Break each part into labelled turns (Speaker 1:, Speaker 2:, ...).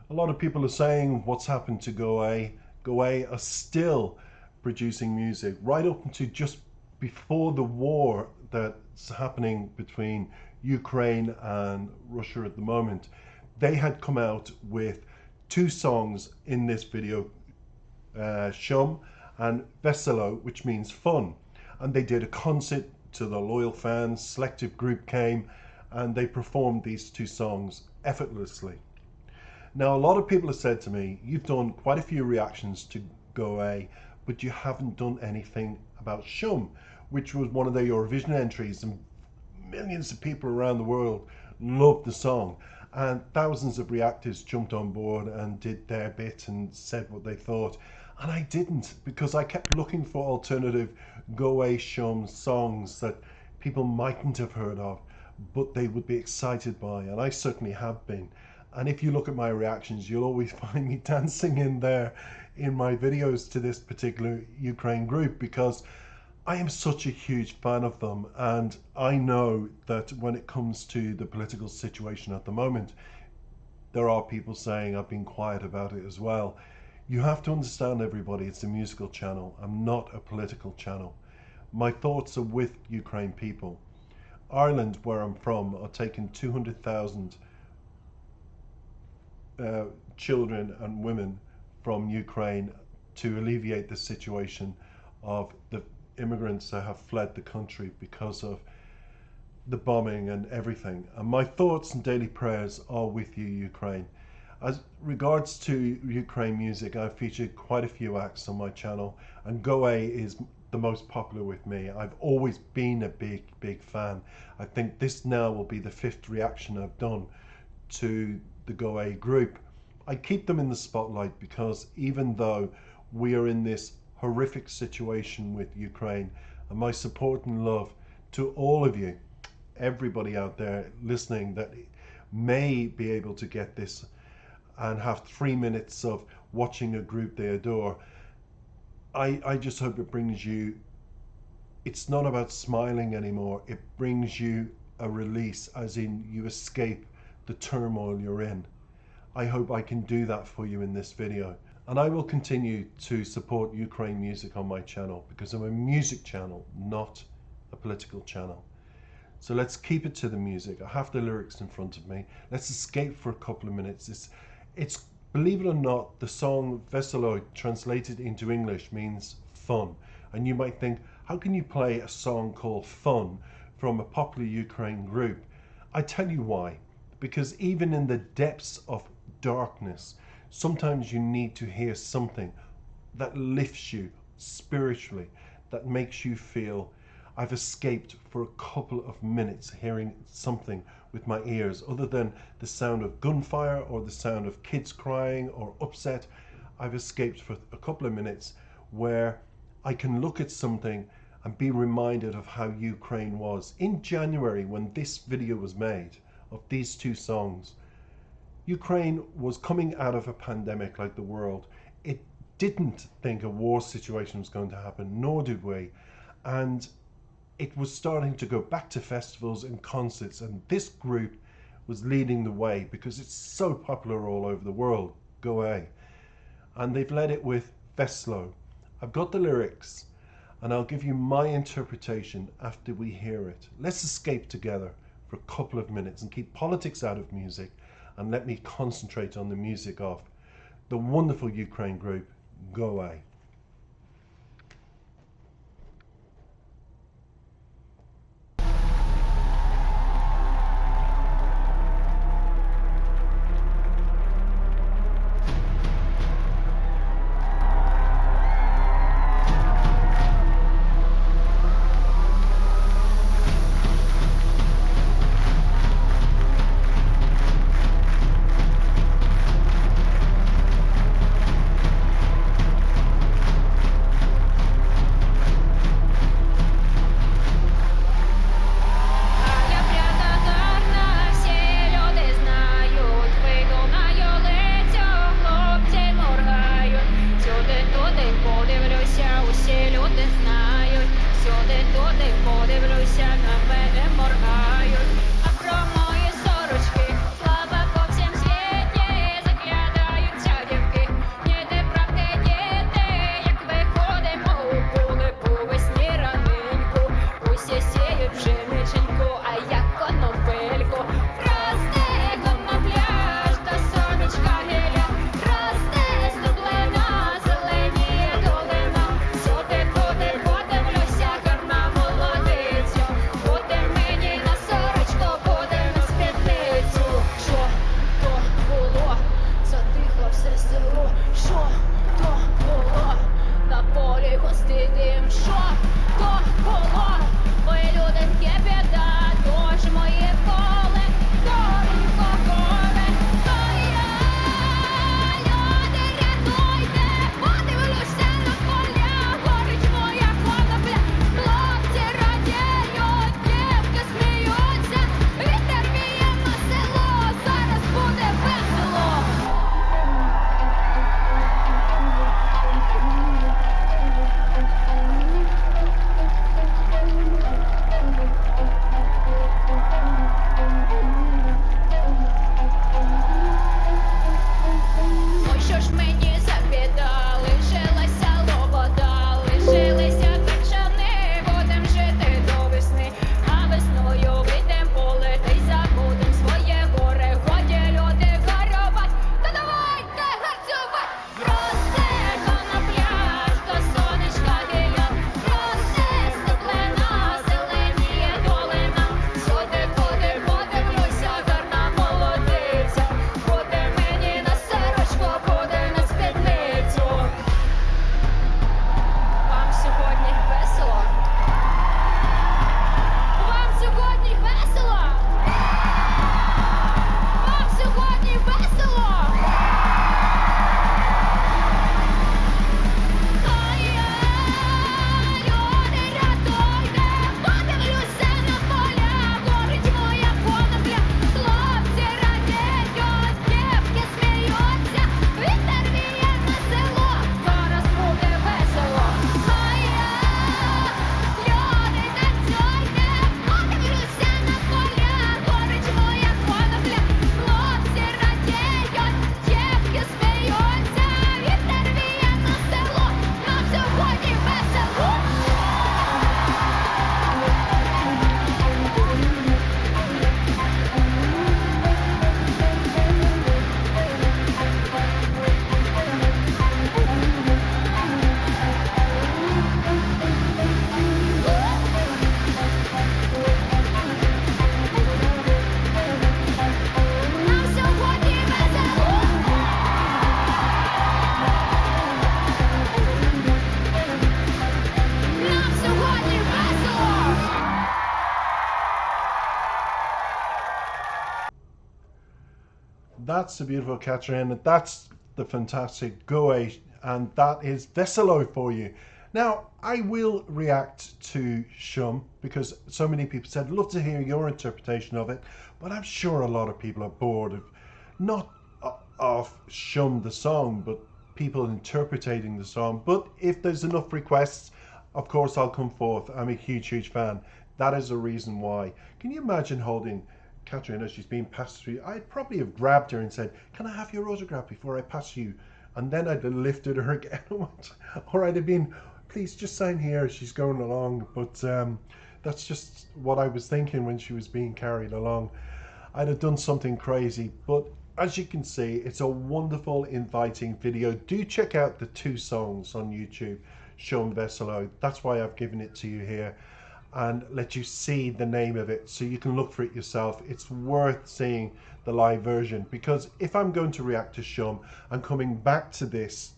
Speaker 1: A lot of people are saying what's happened to Goa. Goa are still producing music right up until just before the war that's happening between Ukraine and Russia at the moment. They had come out with two songs in this video, Shum and Veselo, which means fun. And they did a concert to the loyal fans. Selective Group came and they performed these two songs effortlessly. Now, a lot of people have said to me, you've done quite a few reactions to Goa, but you haven't done anything about Shum, which was one of the Eurovision entries, and millions of people around the world loved the song. And thousands of reactors jumped on board and did their bit and said what they thought. And I didn't, because I kept looking for alternative Goa Shum songs that people mightn't have heard of, but they would be excited by, and I certainly have been. And if you look at my reactions, you'll always find me dancing in there in my videos to this particular Ukraine group, because I am such a huge fan of them. And I know that when it comes to the political situation at the moment, there are people saying I've been quiet about it as well. You have to understand, everybody, it's a musical channel. I'm not a political channel. My thoughts are with Ukraine people. Ireland, where I'm from, are taking 200,000 children and women from Ukraine to alleviate the situation of the immigrants that have fled the country because of the bombing and everything. And my thoughts and daily prayers are with you, Ukraine. As regards to Ukraine music, I've featured quite a few acts on my channel, and Goa is the most popular with me. I've always been a big fan. I think this now will be the 5th reaction I've done to the Goa group. I keep them in the spotlight because even though we are in this horrific situation with Ukraine, and my support and love to all of you, everybody out there listening that may be able to get this and have 3 minutes of watching a group they adore. I just hope it brings you, it's not about smiling anymore, it brings you a release, as in you escape the turmoil you're in. I hope I can do that for you in this video. And I will continue to support Ukraine music on my channel, because I'm a music channel, not a political channel. So let's keep it to the music. I have the lyrics in front of me. Let's escape for a couple of minutes. It's believe it or not, the song Veselo translated into English means fun. And you might think, how can you play a song called Fun from a popular Ukraine group? I tell you why. Because even in the depths of darkness, sometimes you need to hear something that lifts you spiritually, that makes you feel I've escaped for a couple of minutes hearing something with my ears, other than the sound of gunfire or the sound of kids crying or upset. I've escaped for a couple of minutes where I can look at something and be reminded of how Ukraine was. In January, when this video was made of these two songs, Ukraine was coming out of a pandemic like the world. It didn't think a war situation was going to happen, nor did we. And it was starting to go back to festivals and concerts, and this group was leading the way because it's so popular all over the world, Goa. And they've led it with Veslo. I've got the lyrics, and I'll give you my interpretation after we hear it. Let's escape together for a couple of minutes and keep politics out of music, and let me concentrate on the music of the wonderful Ukraine group, Goa. That's the beautiful Catherine. That's the fantastic Goe, and that is Veselo for you. Now, I will react to Shum because so many people said, love to hear your interpretation of it, but I'm sure a lot of people are bored of not of Shum the song, but people interpreting the song. But if there's enough requests, of course I'll come forth. I'm a huge fan. That is the reason why. Can you imagine holding Catherine as she's being passed through? I'd probably have grabbed her and said, can I have your autograph before I pass you? And then I'd have lifted her again. Or I'd have been, please just sign here as she's going along. But that's just what I was thinking when she was being carried along. I'd have done something crazy. But as you can see, it's a wonderful, inviting video. Do check out the 2 songs on YouTube, Shum Veselo. That's why I've given it to you here, and let you see the name of it so you can look for it yourself. It's worth seeing the live version, because if I'm going to react to Shum, I'm coming back to this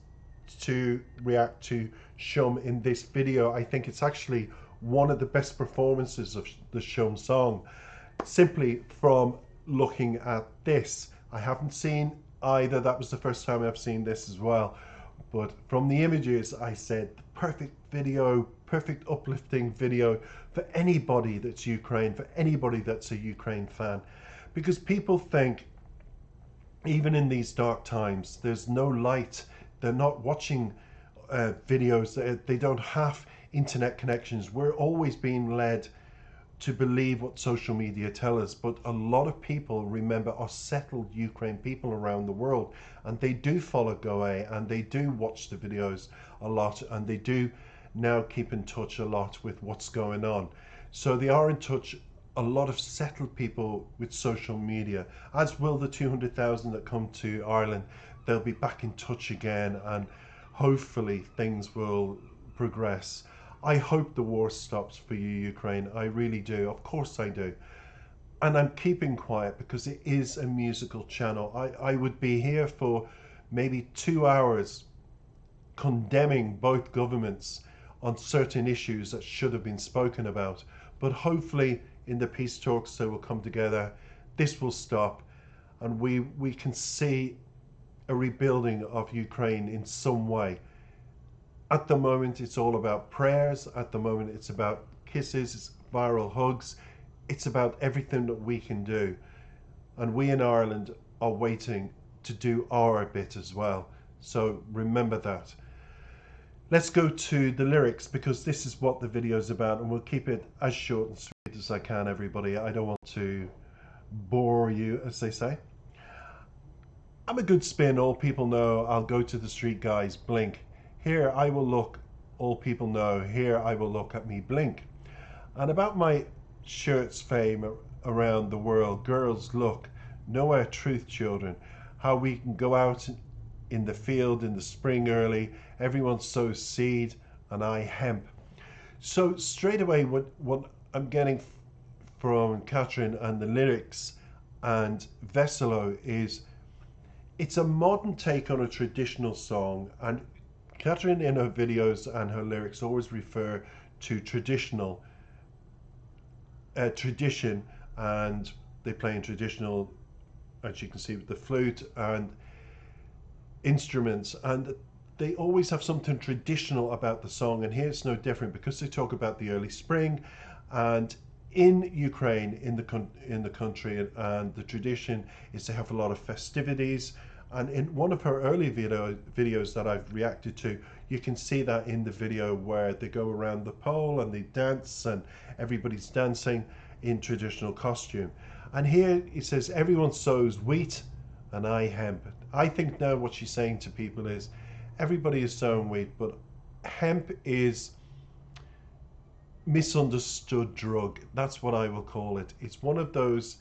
Speaker 1: to react to Shum in this video. I think it's actually one of the best performances of the Shum song, simply from looking at this. I haven't seen either. That was the first time I've seen this as well. But from the images, I said, perfect video, perfect uplifting video for anybody that's Ukraine, for anybody that's a Ukraine fan. Because people think, even in these dark times, there's no light. They're not watching videos. They don't have internet connections. We're always being led to believe what social media tell us, but a lot of people, remember, are settled Ukraine people around the world, and they do follow Goe, and they do watch the videos a lot, and they do now keep in touch a lot with what's going on. So they are in touch, a lot of settled people, with social media, as will the 200,000 that come to Ireland. They'll be back in touch again, and hopefully things will progress. I hope the war stops for you, Ukraine. I really do. Of course I do. And I'm keeping quiet because it is a musical channel. I would be here for maybe 2 hours condemning both governments on certain issues that should have been spoken about. But hopefully in the peace talks they will come together. This will stop, and we can see a rebuilding of Ukraine in some way. At the moment, it's all about prayers. At the moment, it's about kisses, it's viral hugs. It's about everything that we can do. And we in Ireland are waiting to do our bit as well. So remember that. Let's go to the lyrics, because this is what the video is about, and we'll keep it as short and sweet as I can, everybody. I don't want to bore you, as they say. I'm a good spin, all people know. I'll go to the street, guys, blink. Here I will look, all people know. Here I will look, at me blink. And about my shirt's fame around the world, girls look, know our truth, children. How we can go out in the field in the spring early, everyone sows seed and I hemp. So straight away what I'm getting from Catherine and the lyrics and Veselo is, it's a modern take on a traditional song, and Catherine in her videos and her lyrics always refer to tradition, and they play in traditional, as you can see, with the flute and instruments, and they always have something traditional about the song. And here it's no different, because they talk about the early spring, and in Ukraine, in the country, and the tradition is to have a lot of festivities. And in one of her early videos that I've reacted to, you can see that in the video where they go around the pole and they dance, and everybody's dancing in traditional costume. And here it says, everyone sows wheat and I hemp. I think now what she's saying to people is, everybody is sowing wheat, but hemp is misunderstood drug. That's what I will call it. It's one of those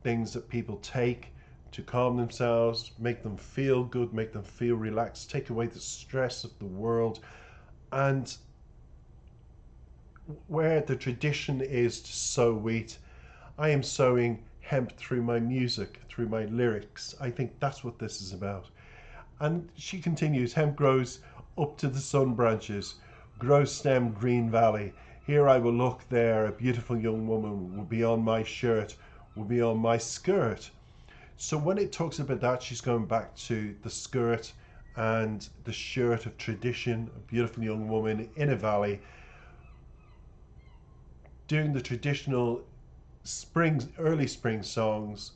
Speaker 1: things that people take to calm themselves, make them feel good, make them feel relaxed, take away the stress of the world. And where the tradition is to sow wheat, I am sowing hemp through my music, through my lyrics. I think that's what this is about. And she continues, hemp grows up to the sun branches, grows stem green valley. Here I will look, there a beautiful young woman will be on my shirt, will be on my skirt. So when it talks about that, she's going back to the skirt and the shirt of tradition, a beautiful young woman in a valley doing the traditional early spring songs.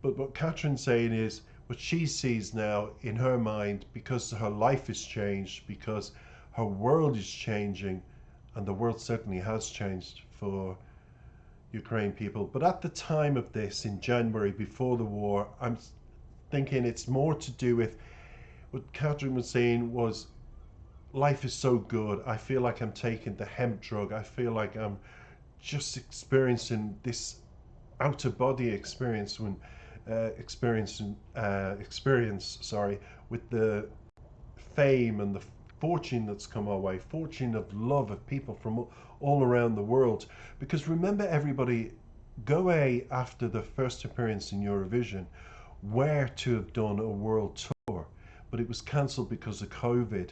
Speaker 1: But what Catherine's saying is what she sees now in her mind, because her life has changed, because her world is changing, and the world certainly has changed for Ukraine people. But at the time of this, in January, before the war, I'm thinking it's more to do with what Catherine was saying was life is so good. I feel like I'm taking the hemp drug. I feel like I'm just experiencing this out of body experience when experience with the fame and the fortune that's come our way, fortune of love of people from all around the world. Because remember, everybody, Goa, after the first appearance in Eurovision, were to have done a world tour, but it was cancelled because of COVID.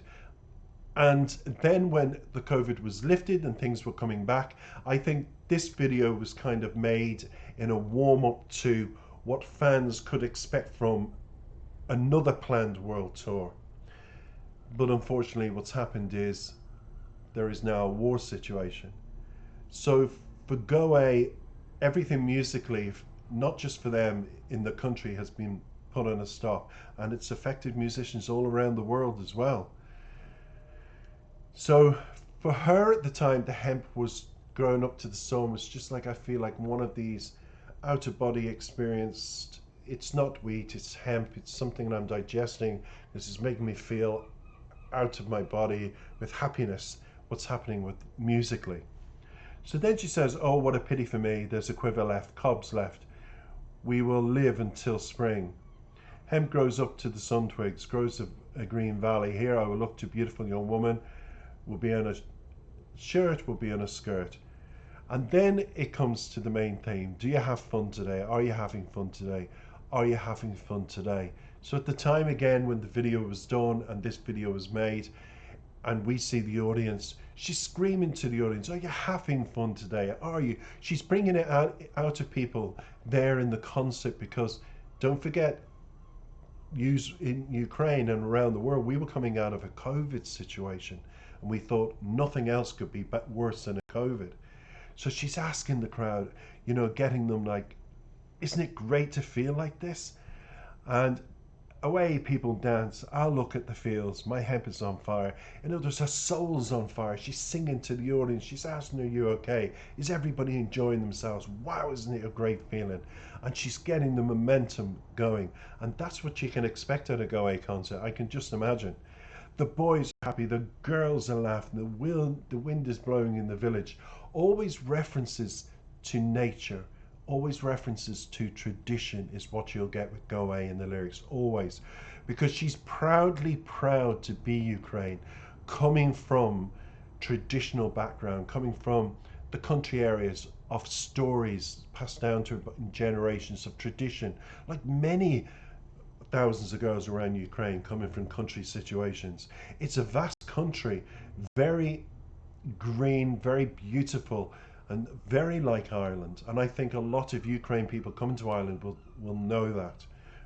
Speaker 1: And then when the COVID was lifted and things were coming back, I think this video was kind of made in a warm up to what fans could expect from another planned world tour. But unfortunately, what's happened is there is now a war situation. So for Goa, everything musically, not just for them in the country, has been put on a stop, and it's affected musicians all around the world as well. So for her at the time, the hemp was growing up to the sun was just like, I feel like one of these out of body experienced. It's not wheat, it's hemp, it's something that I'm digesting. This is making me feel out of my body with happiness, what's happening with musically. So then she says, oh, what a pity for me, there's a quiver left, cobs left. We will live until spring. Hemp grows up to the sun twigs, grows a green valley. Here I will look to a beautiful young woman, will be on a shirt, will be on a skirt. And then it comes to the main theme. Do you have fun today? Are you having fun today? Are you having fun today? So at the time, again, when the video was done and this video was made, and we see the audience, she's screaming to the audience, are you having fun today? Are you? She's bringing it out of people there in the concert, because don't forget, in Ukraine and around the world, we were coming out of a COVID situation, and we thought nothing else could be worse than a COVID. So she's asking the crowd, getting them like, isn't it great to feel like this? And away people dance. I'll look at the fields. My hemp is on fire. In others, her soul's on fire. She's singing to the audience. She's asking, are you okay? Is everybody enjoying themselves? Wow, isn't it a great feeling? And she's getting the momentum going. And that's what you can expect at a Goa concert. I can just imagine. The boys are happy. The girls are laughing. The wind is blowing in the village. Always references to nature. Always references to tradition is what you'll get with Goa in the lyrics, always. Because she's proudly proud to be Ukraine, coming from traditional background, coming from the country areas of stories passed down to generations of tradition, like many thousands of girls around Ukraine coming from country situations. It's a vast country, very green, very beautiful, and very like Ireland. And I think a lot of Ukraine people coming to Ireland will know that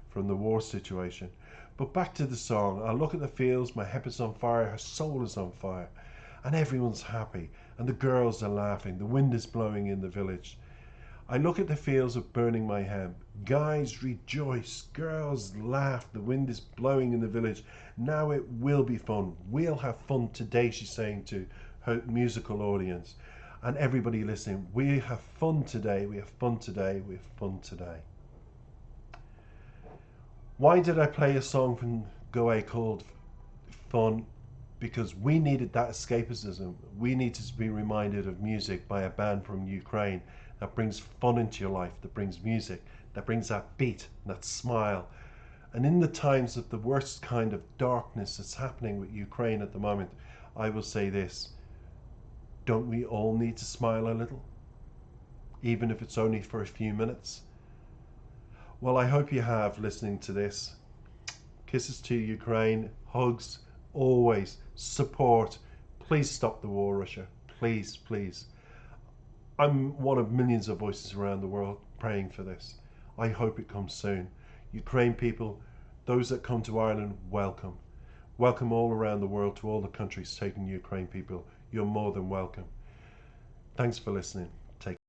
Speaker 1: from the war situation. But back to the song. I look at the fields, my hip is on fire, her soul is on fire, and everyone's happy, and the girls are laughing, the wind is blowing in the village. I look at the fields of burning my hemp. Guys rejoice, girls laugh, the wind is blowing in the village. Now it will be fun. We'll have fun today, she's saying to her musical audience. And everybody listening, we have fun today, we have fun today, we have fun today. Why did I play a song from Goa called Fun? Because we needed that escapism. We needed to be reminded of music by a band from Ukraine that brings fun into your life, that brings music, that brings that beat, that smile. And in the times of the worst kind of darkness that's happening with Ukraine at the moment, I will say this. Don't we all need to smile a little? Even if it's only for a few minutes? Well, I hope you have, listening to this. Kisses to Ukraine, hugs, always, support. Please stop the war, Russia. Please, please. I'm one of millions of voices around the world praying for this. I hope it comes soon. Ukraine people, those that come to Ireland, welcome. Welcome all around the world to all the countries taking Ukraine people. You're more than welcome. Thanks for listening. Take